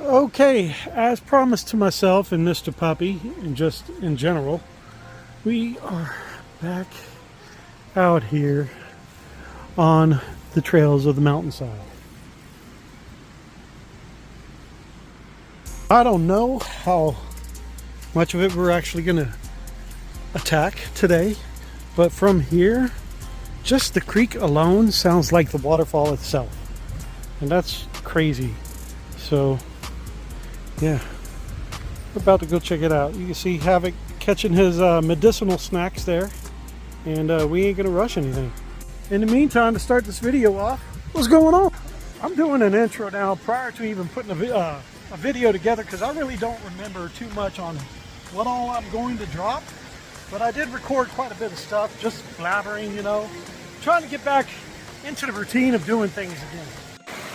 Okay, as promised to myself and Mr. Puppy, and just in general, we are back out here on the trails of the mountainside. I don't know how much of it we're actually going to attack today, but from here, just the creek alone sounds like the waterfall itself, and that's crazy. So yeah, we're about to go check it out. You can see Havoc catching his medicinal snacks there, and we ain't gonna rush anything. In the meantime, to start this video off, what's going on? I'm doing an intro now prior to even putting a video together, because I really don't remember too much on what all I'm going to drop, but I did record quite a bit of stuff, just blabbering, you know, trying to get back into the routine of doing things again.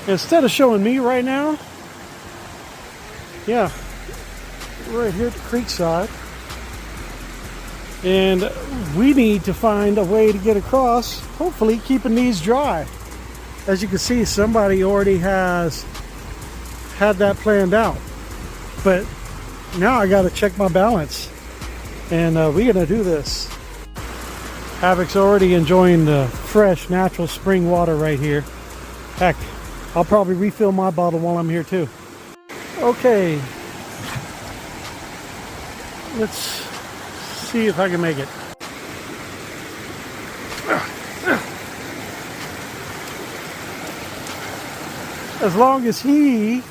Instead of showing me right now, yeah, we're right here at the creek side, and we need to find a way to get across, hopefully keeping these dry. As you can see, somebody already has had that planned out, but now I got to check my balance, and we're gonna do this. Havoc's already enjoying the fresh natural spring water right here. Heck, I'll probably refill my bottle while I'm here too. Okay, let's see if I can make it. As long as he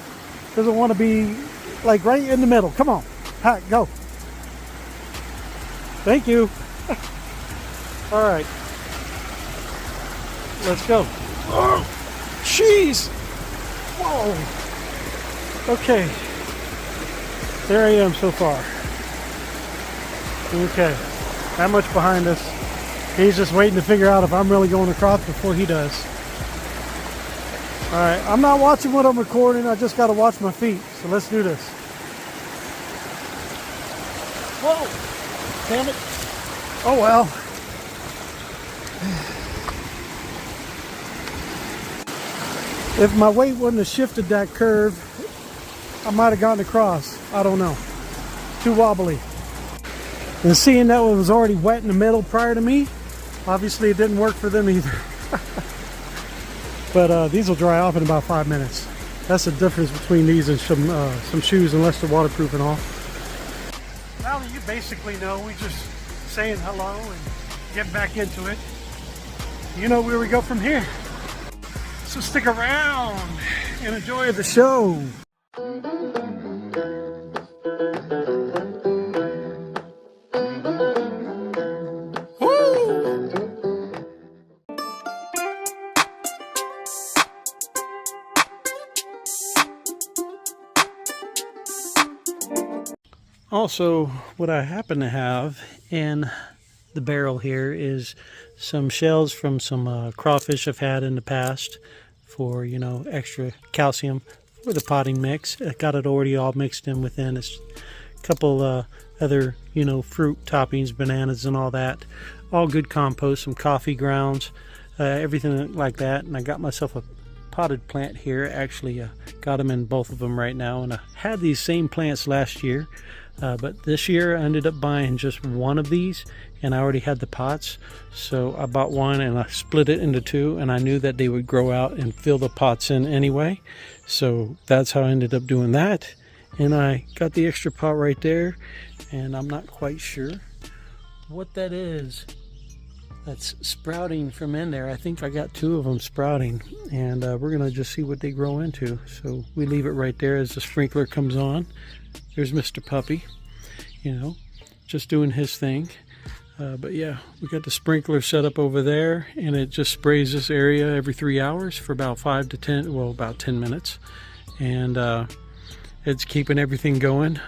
doesn't want to be like right in the middle. Come on, Hack, go. Thank you. All right, let's go. Oh, jeez. Whoa. Okay, there I am so far. Okay, that much behind us. He's just waiting to figure out if I'm really going across before he does. All right, I'm not watching what I'm recording. I just got to watch my feet. So let's do this. Whoa, damn it. Oh well. If my weight wouldn't have shifted that curve, I might have gotten across. I don't know. Too wobbly. And seeing that one was already wet in the middle prior to me, obviously it didn't work for them either. But these will dry off in about 5 minutes. That's the difference between these and some shoes, unless they're waterproof and all. Now that you basically know, we just saying hello and getting back into it. You know where we go from here. So stick around and enjoy the show. Also, what I happen to have in the barrel here is some shells from some crawfish I've had in the past for, you know, extra calcium for the potting mix. I got it already all mixed in within. It's a couple other, you know, fruit toppings, bananas and all that. All good compost, some coffee grounds, everything like that. And I got myself a potted plant here. Actually, got them in both of them right now. And I had these same plants last year. But this year I ended up buying just one of these, and I already had the pots, so I bought one and I split it into two, and I knew that they would grow out and fill the pots in anyway, so that's how I ended up doing that. And I got the extra pot right there, and I'm not quite sure what that is that's sprouting from in there. I think I got two of them sprouting, and we're gonna just see what they grow into. So we leave it right there as the sprinkler comes on. There's Mr. Puppy, you know, just doing his thing. But yeah, we got the sprinkler set up over there, and it just sprays this area every 3 hours for about 5 to 10, well, about 10 minutes. And it's keeping everything going,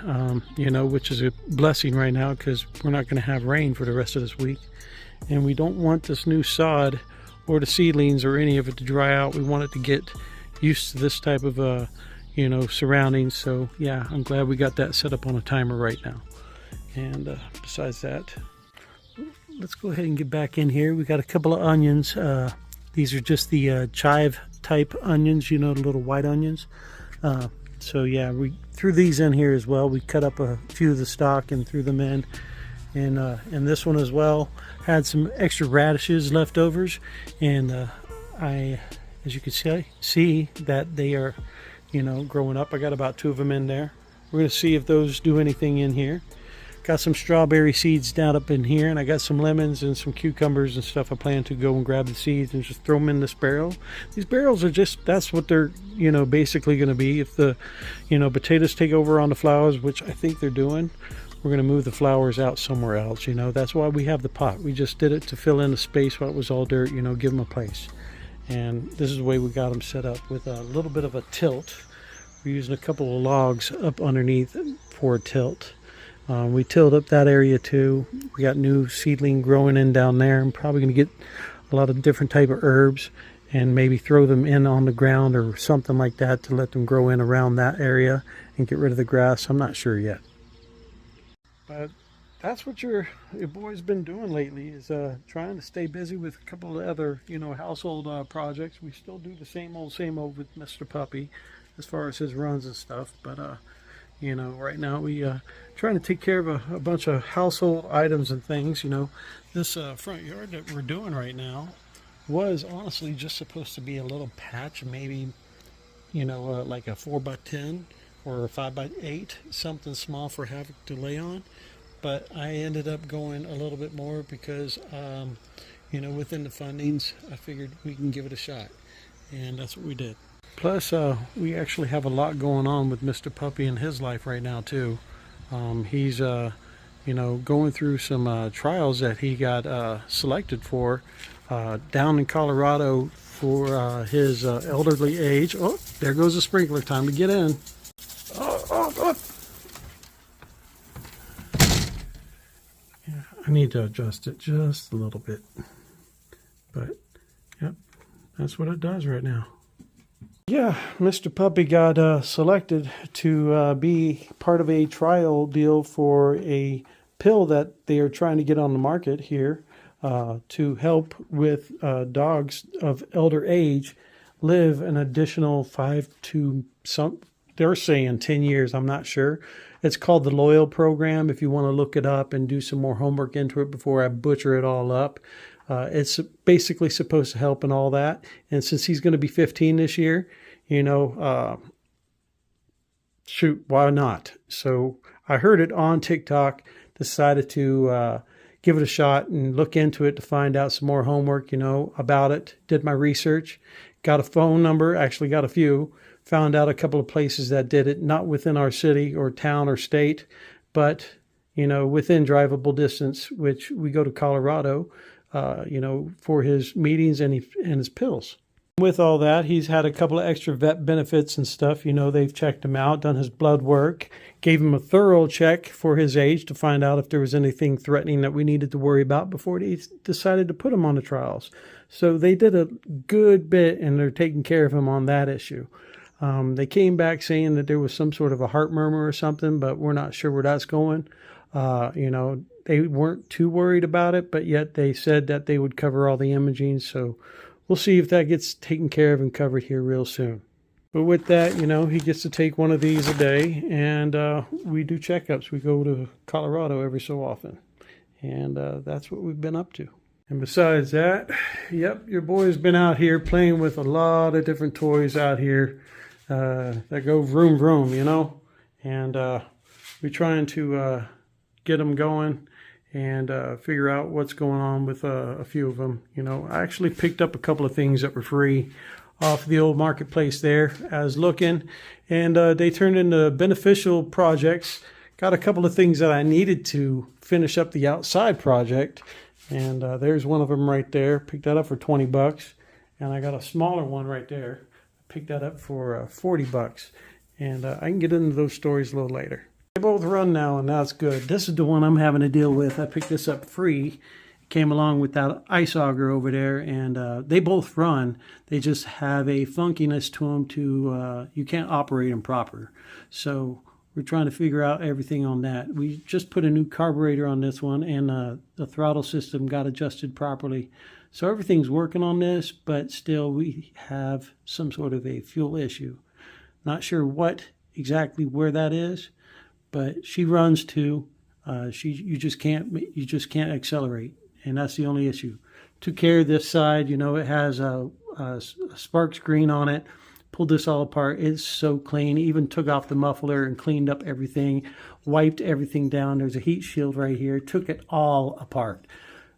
you know, which is a blessing right now, because we're not going to have rain for the rest of this week. And we don't want this new sod or the seedlings or any of it to dry out. We want it to get used to this type of you know, surroundings. So yeah, I'm glad we got that set up on a timer right now. And besides that, let's go ahead and get back in here. We got a couple of onions. These are just the chive type onions, you know, the little white onions. So yeah, we threw these in here as well. We cut up a few of the stock and threw them in. And this one as well had some extra radishes leftovers, and as you can see that they are, growing up. I got about 2 of them in there. We're going to see if those do anything in here. Got some strawberry seeds down up in here, and I got some lemons and some cucumbers and stuff. I plan to go and grab the seeds and just throw them in this barrel. These barrels are that's what they're, basically going to be. If the, potatoes take over on the flowers, which I think they're doing, we're going to move the flowers out somewhere else. That's why we have the pot. We just did it to fill in the space while it was all dirt, give them a place. And this is the way we got them set up, with a little bit of a tilt. We're using a couple of logs up underneath for a tilt. We tilled up that area too. We got new seedling growing in down there. I'm probably going to get a lot of different type of herbs and maybe throw them in on the ground or something like that to let them grow in around that area and get rid of the grass. I'm not sure yet. But that's what your boy's been doing lately, is trying to stay busy with a couple of other, household projects. We still do the same old with Mr. Puppy as far as his runs and stuff. But, right now we trying to take care of a bunch of household items and things. This front yard that we're doing right now was honestly just supposed to be a little patch, maybe, like a 4x10 or a 5x8, something small for Havoc to lay on. But I ended up going a little bit more because, within the fundings, I figured we can give it a shot. And that's what we did. Plus, we actually have a lot going on with Mr. Puppy in his life right now, too. He's, going through some trials that he got selected for down in Colorado for his elderly age. Oh, there goes the sprinkler. Time to get in. Oh. Yeah, I need to adjust it just a little bit. But, yep, that's what it does right now. Yeah, Mr. Puppy got selected to be part of a trial deal for a pill that they are trying to get on the market here to help with dogs of elder age live an additional 5 to they're saying 10 years. I'm not sure. It's called the Loyal Program. If you want to look it up and do some more homework into it before I butcher it all up. It's basically supposed to help and all that. And since he's going to be 15 this year, shoot, why not? So I heard it on TikTok, decided to give it a shot and look into it to find out some more homework, about it. Did my research, got a phone number, actually got a few, found out a couple of places that did it, not within our city or town or state, but, within drivable distance, which we go to Colorado, for his meetings and his pills. With all that, he's had a couple of extra vet benefits and stuff. They've checked him out, done his blood work, gave him a thorough check for his age to find out if there was anything threatening that we needed to worry about before they decided to put him on the trials. So they did a good bit, and they're taking care of him on that issue. They came back saying that there was some sort of a heart murmur or something, but we're not sure where that's going. They weren't too worried about it, but yet they said that they would cover all the imaging. So we'll see if that gets taken care of and covered here real soon. But with that, he gets to take one of these a day, and we do checkups. We go to Colorado every so often, and that's what we've been up to. And besides that, yep, your boy's been out here playing with a lot of different toys out here that go vroom vroom, and we're trying to get them going and figure out what's going on with a few of them. I actually picked up a couple of things that were free off the old marketplace there. I was looking, and they turned into beneficial projects. Got a couple of things that I needed to finish up the outside project, and there's one of them right there. Picked that up for $20, and I got a smaller one right there. Picked that up for $40, and I can get into those stories a little later. They both run now, and that's good. This is the one I'm having to deal with. I picked this up free. It came along with that ice auger over there, and they both run. They just have a funkiness to them you can't operate them proper. So we're trying to figure out everything on that. We just put a new carburetor on this one, and the throttle system got adjusted properly. So everything's working on this, but still we have some sort of a fuel issue. Not sure what exactly where that is, but she runs too. You just can't accelerate, and that's the only issue. Took care of this side. You know, it has a spark screen on it. Pulled this all apart. It's so clean. Even took off the muffler and cleaned up everything. Wiped everything down. There's a heat shield right here. Took it all apart,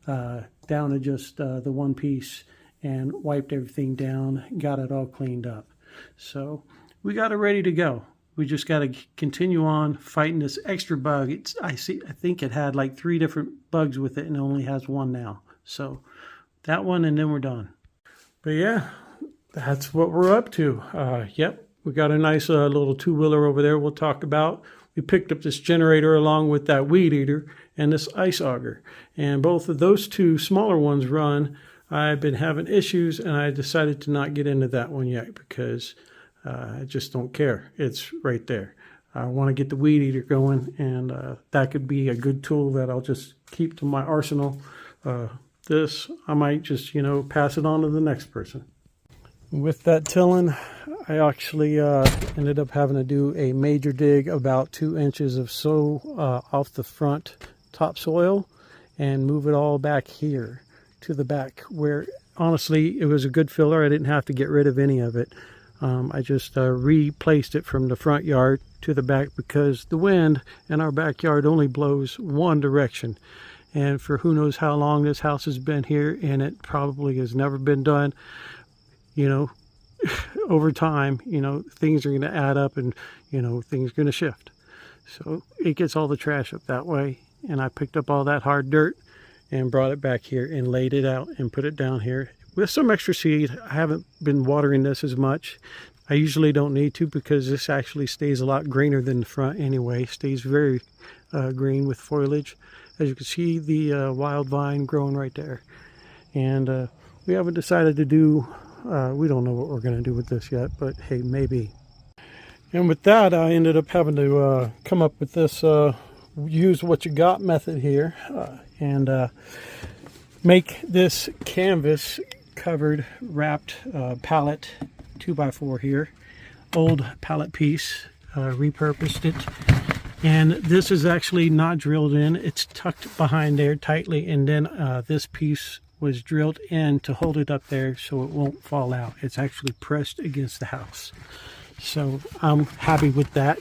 down to just the one piece, and wiped everything down. Got it all cleaned up. So we got it ready to go. We just got to continue on fighting this extra bug. I think it had like 3 different bugs with it, and it only has 1 now. So that one, and then we're done. But yeah, that's what we're up to. Yep, we got a nice little 2-wheeler over there we'll talk about. We picked up this generator along with that weed eater and this ice auger. And both of those 2 smaller ones run. I've been having issues, and I decided to not get into that one yet because I just don't care. It's right there. I want to get the weed eater going, and that could be a good tool that I'll just keep to my arsenal. This, I might just, pass it on to the next person. With that tilling, I actually ended up having to do a major dig about 2 inches of off the front topsoil and move it all back here to the back, where honestly it was a good filler. I didn't have to get rid of any of it. I just replaced it from the front yard to the back because the wind in our backyard only blows one direction. And for who knows how long this house has been here, and it probably has never been done, over time, things are going to add up, and, things are going to shift. So it gets all the trash up that way. And I picked up all that hard dirt and brought it back here and laid it out and put it down here with some extra seed. I haven't been watering this as much. I usually don't need to because this actually stays a lot greener than the front anyway. Stays very green with foliage. As you can see, the wild vine growing right there. And we haven't decided to do, we don't know what we're going to do with this yet, but hey, maybe. And with that, I ended up having to come up with this use what you got method here, and make this canvas covered wrapped pallet 2x4 here. Old pallet piece, repurposed it. And this is actually not drilled in. It's tucked behind there tightly, and then this piece was drilled in to hold it up there so it won't fall out. It's actually pressed against the house. So I'm happy with that.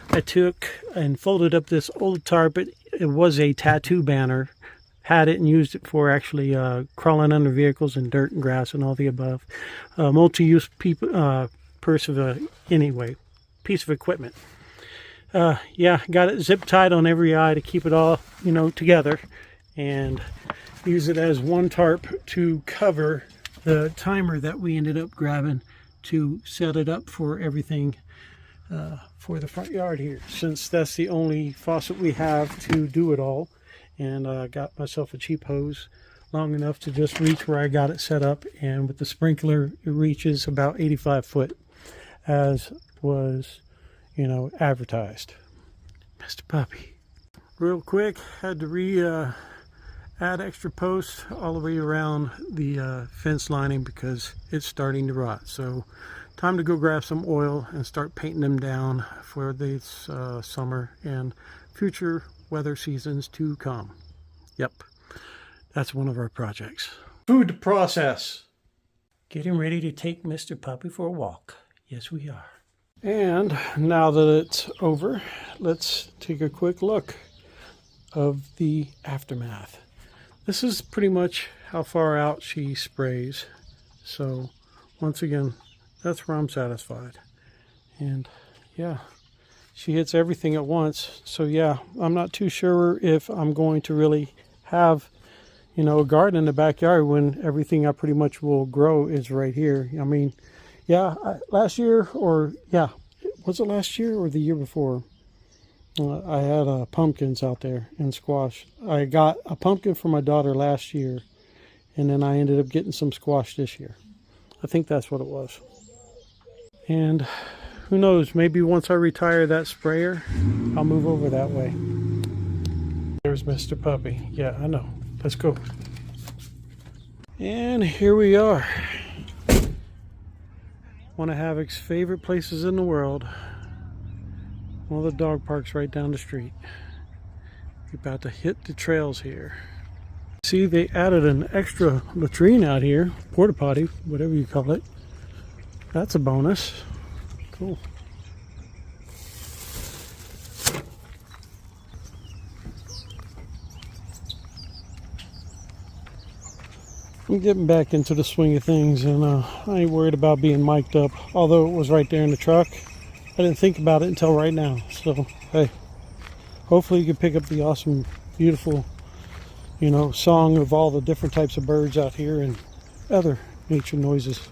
I took and folded up this old tarp. It was a tattoo banner. Had it and used it for actually crawling under vehicles and dirt and grass and all the above. Multi-use piece of equipment. Yeah, got it zip tied on every eye to keep it all, together, and use it as one tarp to cover the timer that we ended up grabbing to set it up for everything for the front yard here, since that's the only faucet we have to do it all. And got myself a cheap hose long enough to just reach where I got it set up, and with the sprinkler it reaches about 85 foot as was advertised. Mr. Puppy. Real quick, had to add extra posts all the way around the fence lining because it's starting to rot. So time to go grab some oil and start painting them down for this summer and future weather seasons to come. Yep, that's one of our projects. Food to process. Getting ready to take Mr. Puppy for a walk. Yes, we are. And now that it's over, let's take a quick look of the aftermath. This is pretty much how far out she sprays. So once again, that's where I'm satisfied. And yeah, she hits everything at once. So yeah, I'm not too sure if I'm going to really have, a garden in the backyard when everything I pretty much will grow is right here. I mean, yeah, last year, or yeah, was it last year or the year before? I had pumpkins out there and squash. I got a pumpkin for my daughter last year, and then I ended up getting some squash this year. I think that's what it was. And who knows, maybe once I retire that sprayer, I'll move over that way. There's Mr. Puppy. Yeah, I know. Let's go. And here we are. One of Havoc's favorite places in the world. Well, the dog park's right down the street. We're about to hit the trails here. See, they added an extra latrine out here, porta potty, whatever you call it. That's a bonus. Cool. I'm getting back into the swing of things, and I ain't worried about being mic'd up, although it was right there in the truck. I didn't think about it until right now. So, hey, hopefully you can pick up the awesome, beautiful, you know, song of all the different types of birds out here and other nature noises.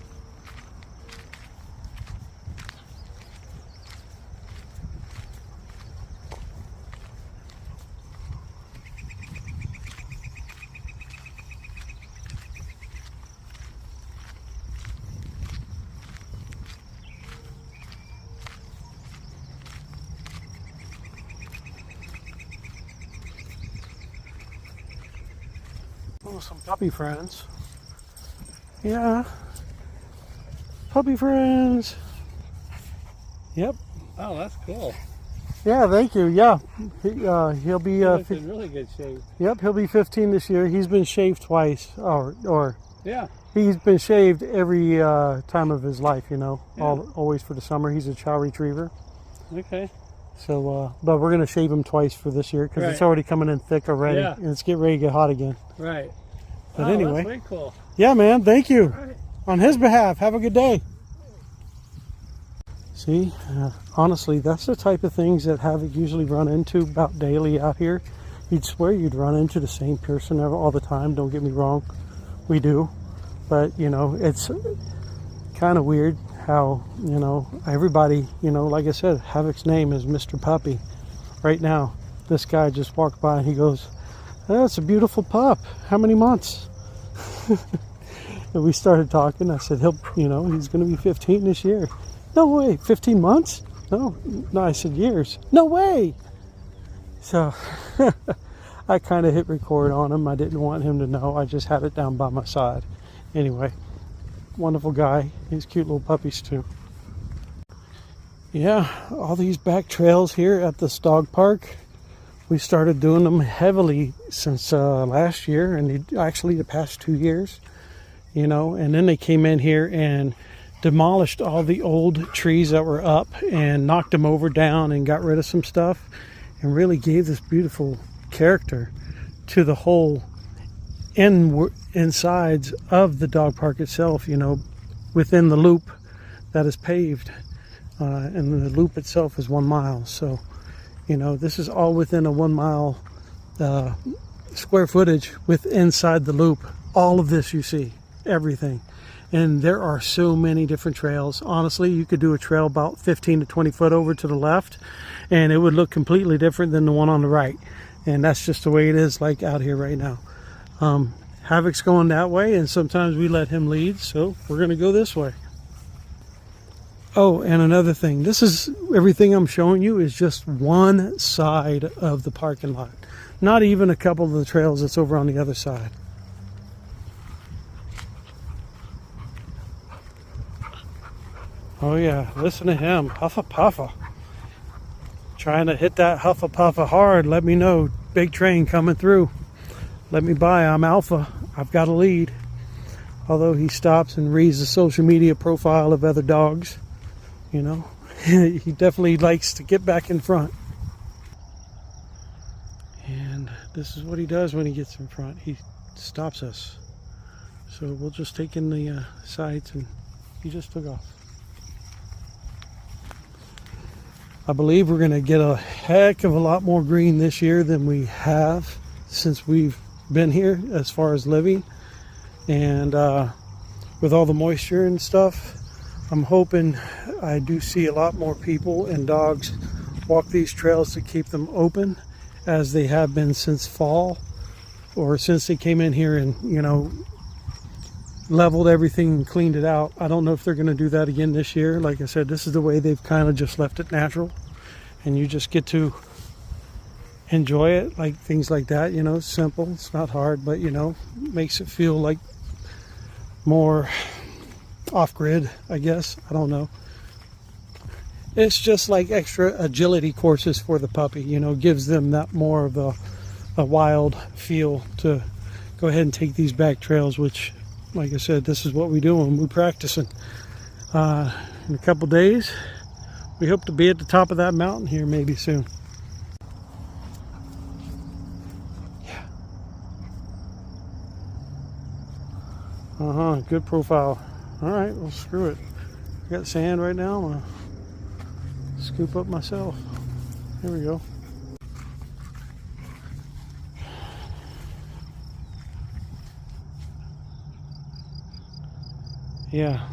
Oh, some puppy friends. Yeah. Puppy friends. Yep. Oh, that's cool. Yeah, thank you. Yeah. He'll be He's in really good shape. Yep, he'll be 15 this year. He's been shaved twice, or Yeah. he's been shaved every time of his life, you know, Yeah. always for the summer. He's a chow retriever. Okay. So, but we're going to shave him twice for this year because it's Right. already coming in thick already. Yeah. And it's getting ready to get hot again. Right. But Oh, anyway. that's very cool. Yeah, man, thank you. Right. On his behalf, have a good day. See, honestly, that's the type of things that Havoc usually run into about daily out here. You'd swear you'd run into the same person all the time, don't get me wrong. We do. But, you know, it's kind of weird how, you know, everybody, you know, like I said, Havoc's name is Mr. Puppy. Right now, this guy just walked by and he goes, "Oh, that's a beautiful pup. How many months?" And we started talking. I said, he's going to be 15 this year. No way, 15 months? No, I said years. No way. So I kind of hit record on him. I didn't want him to know. I just had it down by my side. Anyway, wonderful guy. He's cute little puppies too. Yeah, all these back trails here at this dog park, we started doing them heavily since last year, and actually the past 2 years, you know, and then they came in here and demolished all the old trees that were up and knocked them over down and got rid of some stuff and really gave this beautiful character to the whole insides of the dog park itself, you know, within the loop that is paved, and the loop itself is 1 mile. So, you know, this is all within a 1 mile square footage inside the loop. All of this you see, everything. And there are so many different trails. Honestly, you could do a trail about 15 to 20 foot over to the left and it would look completely different than the one on the right. And that's just the way it is, like out here right now. Havoc's going that way, and sometimes we let him lead, so we're going to go this way. Oh, and another thing, this is everything I'm showing you is just one side of the parking lot. Not even a couple of the trails that's over on the other side. Oh yeah, listen to him, Huffa Puffa. Trying to hit that Huffa Puffa hard. Let me know, big train coming through. Let me by, I'm Alpha, I've got a lead. Although he stops and reads the social media profile of other dogs, you know, he definitely likes to get back in front. And this is what he does when he gets in front. He stops us. So we'll just take in the sights, and he just took off. I believe we're going to get a heck of a lot more green this year than we have since we've been here as far as living. And with all the moisture and stuff, I'm hoping I do see a lot more people and dogs walk these trails to keep them open, as they have been since fall, or since they came in here and, you know, leveled everything and cleaned it out. I don't know if they're going to do that again this year. Like I said, this is the way they've kind of just left it natural, and you just get to enjoy it, like things like that, you know. Simple, it's not hard, but you know, makes it feel like more off-grid, I guess. I don't know. It's just like extra agility courses for the puppy, you know, gives them that more of a wild feel to go ahead and take these back trails, which, like I said, this is what we do when we're practicing. In a couple days, we hope to be at the top of that mountain here maybe soon. Yeah. Good profile. All right, well, screw it. I got sand right now. I'm gonna scoop up myself. Here we go. Yeah,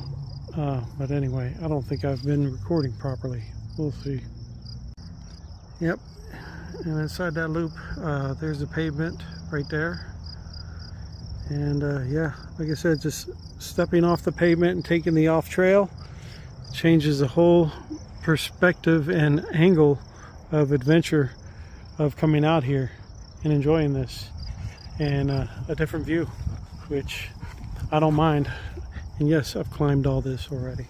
but anyway, I don't think I've been recording properly. We'll see. Yep, and inside that loop, there's the pavement right there. And yeah, like I said, just stepping off the pavement and taking the off trail changes the whole perspective and angle of adventure of coming out here and enjoying this, and a different view, which I don't mind. And yes, I've climbed all this already.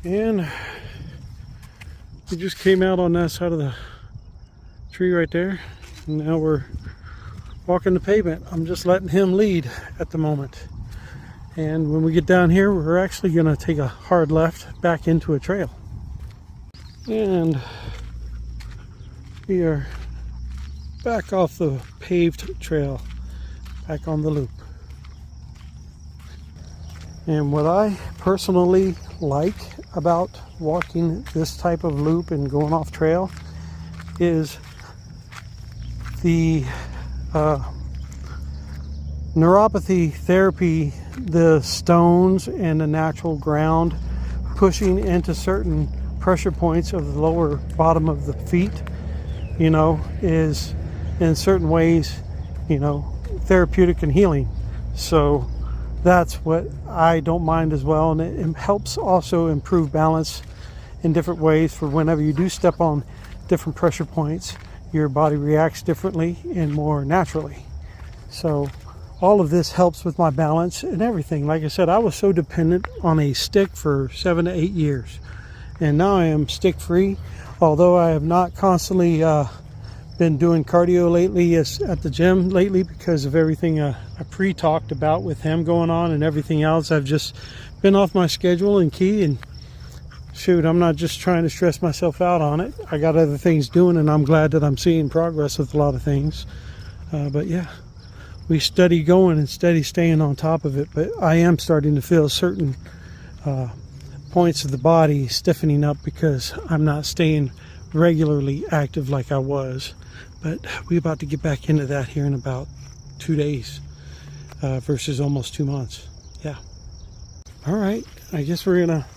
And we just came out on that side of the tree right there. And now we're walking the pavement. I'm just letting him lead at the moment. And when we get down here, we're actually going to take a hard left back into a trail. And we are back off the paved trail, back on the loop. And what I personally like about walking this type of loop and going off trail is the neuropathy therapy, the stones and the natural ground pushing into certain pressure points of the lower bottom of the feet, you know, is in certain ways, you know, therapeutic and healing. So that's what I don't mind as well, and it helps also improve balance in different ways. For whenever you do step on different pressure points, your body reacts differently and more naturally. So all of this helps with my balance and everything. Like I said, I was so dependent on a stick for 7 to 8 years, and now I am stick free. Although I have not constantly been doing cardio lately at the gym lately because of everything I pre-talked about with him going on and everything else. I've just been off my schedule and key, and shoot, I'm not just trying to stress myself out on it. I got other things doing, and I'm glad that I'm seeing progress with a lot of things. But yeah, we steady going and steady staying on top of it. But I am starting to feel certain points of the body stiffening up because I'm not staying regularly active like I was. But we're about to get back into that here in about 2 days versus almost 2 months. Yeah. All right, I guess we're gonna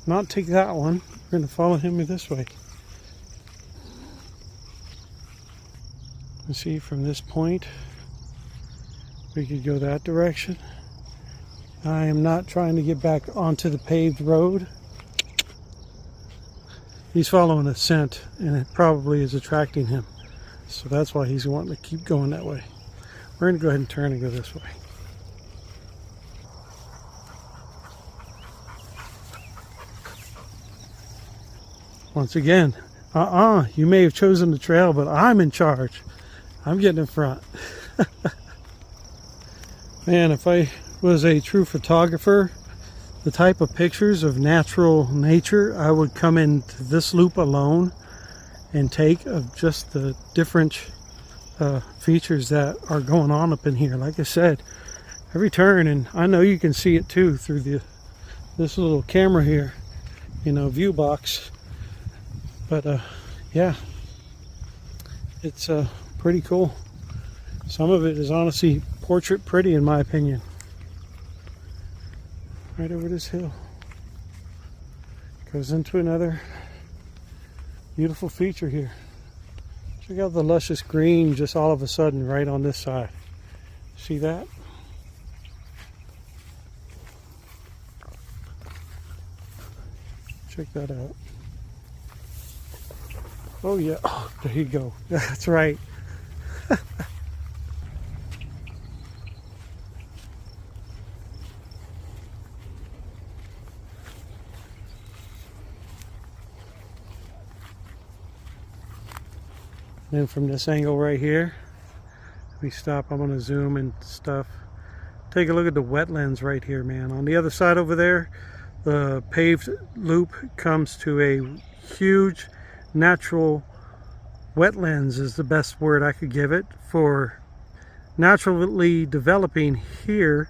not take that one. We're gonna follow him this way. Let's see, from this point we could go that direction. I am not trying to get back onto the paved road. He's following a scent, and it probably is attracting him. So that's why he's wanting to keep going that way. We're going to go ahead and turn and go this way. Once again, you may have chosen the trail, but I'm in charge. I'm getting in front. Man, if I was a true photographer, the type of pictures of natural nature I would come into this loop alone and take of just the different features that are going on up in here. Like I said, every turn, and I know you can see it too through this little camera here, you know, view box. But yeah, it's pretty cool. Some of it is honestly portrait pretty in my opinion. Right over this hill goes into another beautiful feature here. Check out the luscious green just all of a sudden right on this side. See that? Check that out. Oh yeah, oh, there you go. That's right. then from this angle right here, we stop. I'm going to zoom and stuff. Take a look at the wetlands right here, man. On the other side over there, the paved loop comes to a huge natural wetlands is the best word I could give it for naturally developing here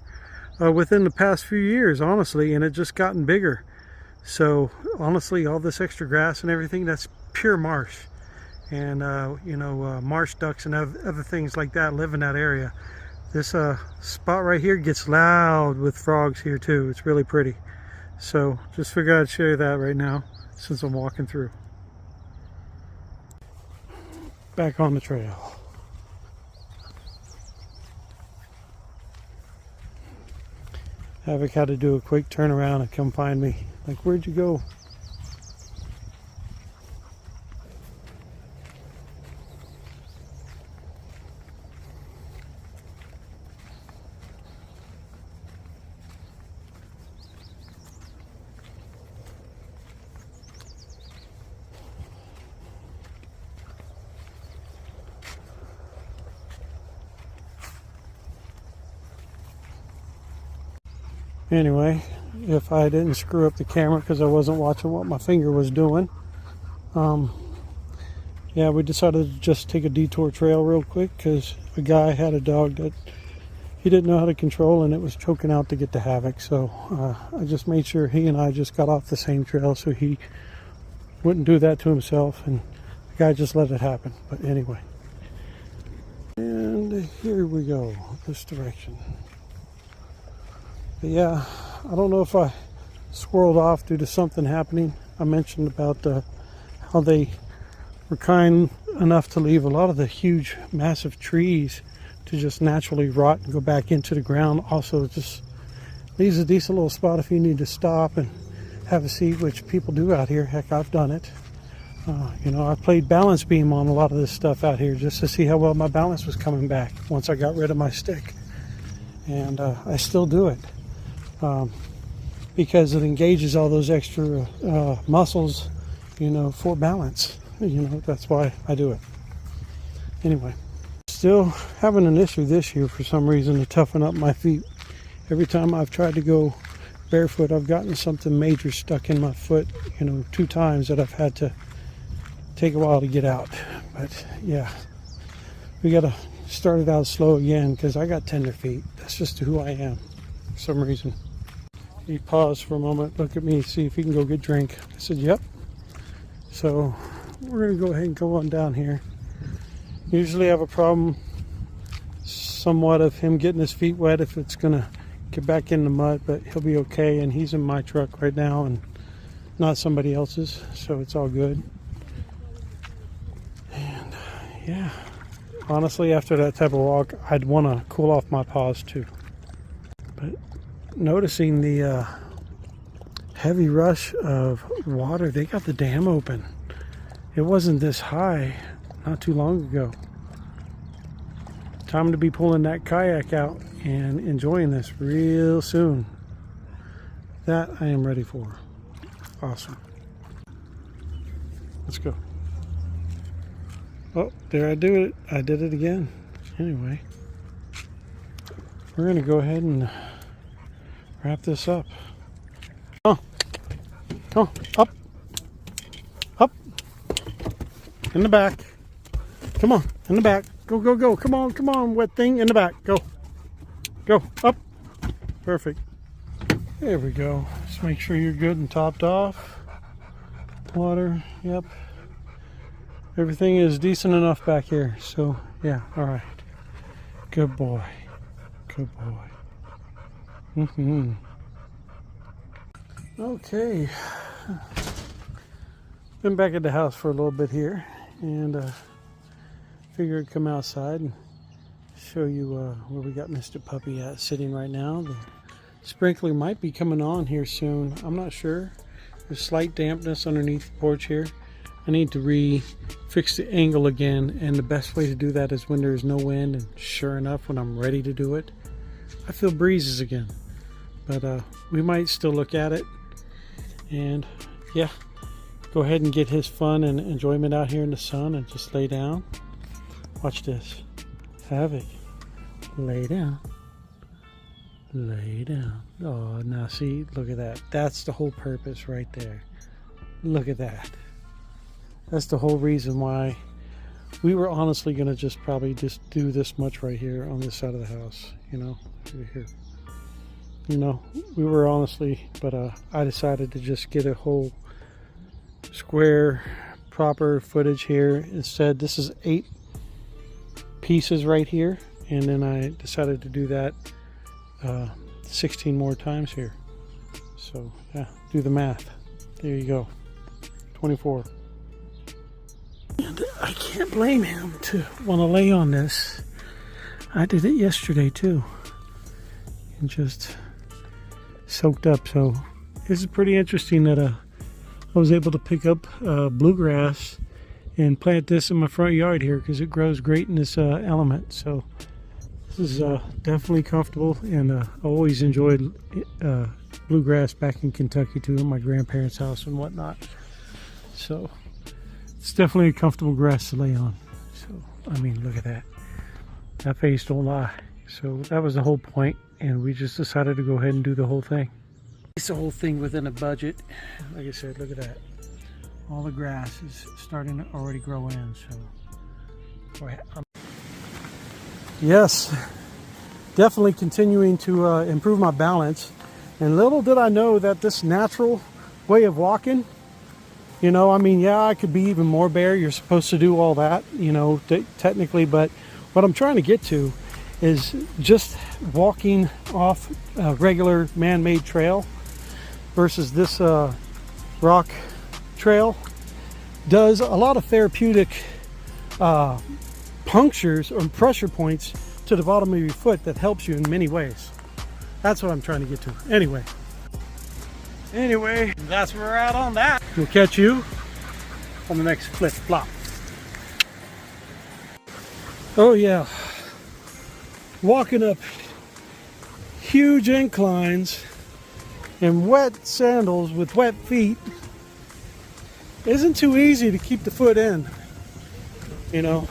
within the past few years, honestly, and it just gotten bigger. So honestly, all this extra grass and everything, that's pure marsh. And marsh ducks and other things like that live in that area. This spot right here gets loud with frogs here too. It's really pretty. So just figured I'd show you that right now since I'm walking through. Back on the trail. Havoc had to do a quick turnaround and come find me. Like, where'd you go? Anyway, if I didn't screw up the camera because I wasn't watching what my finger was doing, yeah, we decided to just take a detour trail real quick because a guy had a dog that he didn't know how to control and it was choking out to get to Havoc. So I just made sure he and I just got off the same trail so he wouldn't do that to himself, and the guy just let it happen. But anyway, and here we go, this direction. But yeah, I don't know if I swirled off due to something happening. I mentioned about how they were kind enough to leave a lot of the huge, massive trees to just naturally rot and go back into the ground. Also, just leaves a decent little spot if you need to stop and have a seat, which people do out here. Heck, I've done it. I played balance beam on a lot of this stuff out here just to see how well my balance was coming back once I got rid of my stick. And I still do it. Because it engages all those extra muscles, for balance. That's why I do it. Anyway, still having an issue this year for some reason to toughen up my feet. Every time I've tried to go barefoot, I've gotten something major stuck in my foot, 2 times that I've had to take a while to get out. But yeah, we got to start it out slow again because I got tender feet. That's just who I am for some reason. He paused for a moment, look at me, see if he can go get a drink. I said, yep. So we're going to go ahead and go on down here. Usually I have a problem somewhat of him getting his feet wet if it's going to get back in the mud, but he'll be okay. And he's in my truck right now and not somebody else's, so it's all good. And yeah, honestly, after that type of walk, I'd want to cool off my paws too. But noticing the heavy rush of water, they got the dam open. It wasn't this high not too long ago. Time to be pulling that kayak out and enjoying this real soon. That I am ready for. Awesome. Let's go. Oh, there I do it. I did it again. Anyway, we're going to go ahead and wrap this up. Oh, up, in the back. Come on, in the back. Go. Come on, wet thing, in the back. Go, up. Perfect. There we go. Just make sure you're good and topped off. Water, yep. Everything is decent enough back here. So, yeah, all right. Good boy. Okay, been back at the house for a little bit here, and figured I'd come outside and show you where we got Mr. Puppy at sitting right now. The sprinkler might be coming on here soon. I'm not sure. There's slight dampness underneath the porch here. I need to fix the angle again, and the best way to do that is when there's no wind, and sure enough, when I'm ready to do it, I feel breezes again. But we might still look at it and yeah, go ahead and get his fun and enjoyment out here in the sun and just lay down. Watch this. Havoc. Lay down. Lay down. Oh, now see, look at that. That's the whole purpose right there. Look at that. That's the whole reason why we were honestly going to just probably just do this much right here on this side of the house, you know, over here. You know, we were honestly, but I decided to just get a whole square proper footage here. Instead, this is 8 pieces right here, and then I decided to do that 16 more times here. So yeah, do the math. There you go, 24. And I can't blame him to want to lay on this. I did it yesterday too, and just soaked up. So this is pretty interesting that I was able to pick up bluegrass and plant this in my front yard here, because it grows great in this element. So this is definitely comfortable, and I always enjoyed bluegrass back in Kentucky too, in my grandparents' house and whatnot. So it's definitely a comfortable grass to lay on. So I mean, look at that. That face don't lie. So that was the whole point, and we just decided to go ahead and do the whole thing. It's the whole thing within a budget. Like I said, look at that. All the grass is starting to already grow in. So yes, definitely continuing to improve my balance. And little did I know that this natural way of walking, you know, I mean, yeah, I could be even more bare. You're supposed to do all that, you know, technically, but what I'm trying to get to is just walking off a regular man-made trail versus this rock trail does a lot of therapeutic punctures or pressure points to the bottom of your foot that helps you in many ways. That's what I'm trying to get to. Anyway, that's where we're at on that. We'll catch you on the next flip flop. Oh yeah, walking up huge inclines in wet sandals with wet feet isn't too easy to keep the foot in, you know.